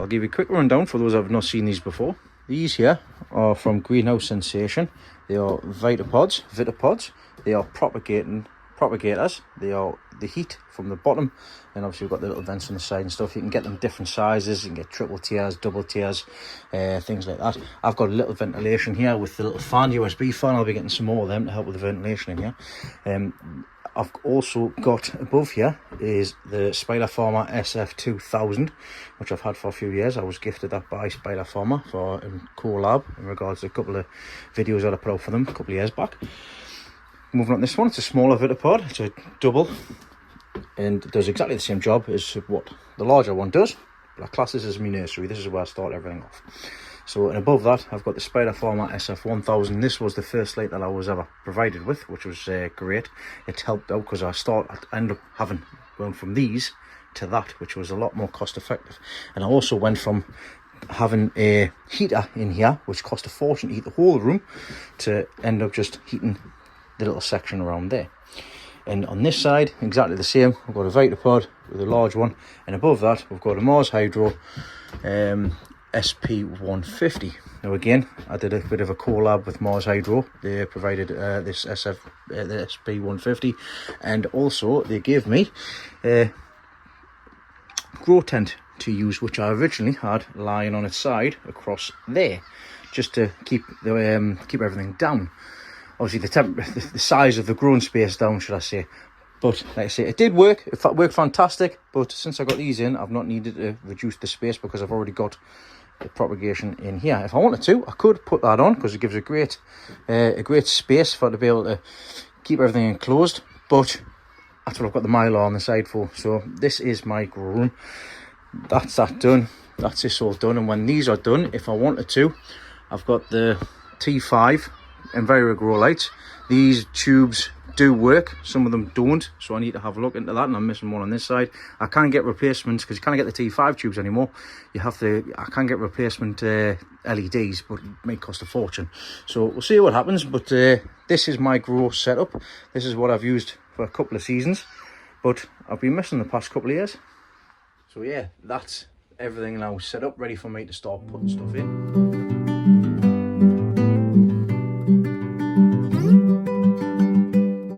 I'll give you a quick rundown for those who have not seen these before. These here are from Greenhouse Sensation. They are Vitapods. They are propagators. They are the heat from the bottom, and obviously we've got the little vents on the side and stuff. You can get them different sizes. You can get triple tiers, double tiers, things like that. I've got a little ventilation here with the little fan, USB fan. I'll be getting some more of them to help with the ventilation in here. I've also got above here is the Spider Farmer SF2000, which I've had for a few years. I was gifted that by Spider Farmer for a collab in regards to a couple of videos that I put out for them a couple of years back. Moving on to this one, it's a smaller Vitapod. It's a double and it does exactly the same job as what the larger one does. But I class this as my nursery. This is where I start everything off. So, and above that, I've got the Spider Farmer SF1000. This was the first light that I was ever provided with, which was great. It helped out because I ended up having going from these to that, which was a lot more cost effective. And I also went from having a heater in here, which cost a fortune to heat the whole room, to end up just heating the little section around there. And on this side, exactly the same. We've got a Vitapod with a large one, and above that, we've got a Mars Hydro SP150. Now again, I did a bit of a collab with Mars Hydro. They provided this the SP150, and also they gave me a grow tent to use, which I originally had lying on its side across there, just to keep everything down. Obviously the size of the growing space down, should I say. But like I say, it did work. It worked fantastic. But since I got these in, I've not needed to reduce the space because I've already got the propagation in here. If I wanted to, I could put that on because it gives a great space for it to be able to keep everything enclosed. But that's what I've got the Mylar on the side for. So this is my grow room. That's that done. That's this all done. And when these are done, if I wanted to, I've got the T5 Enviro grow lights. These tubes do work, some of them don't, so I need to have a look into that, and I'm missing one on this side. I can't get replacements because you can't get the T5 tubes anymore. I can't get replacement LEDs, but it may cost a fortune. So we'll see what happens. But this is my grow setup. This is what I've used for a couple of seasons, but I've been missing the past couple of years. So yeah, that's everything now set up, ready for me to start putting stuff in.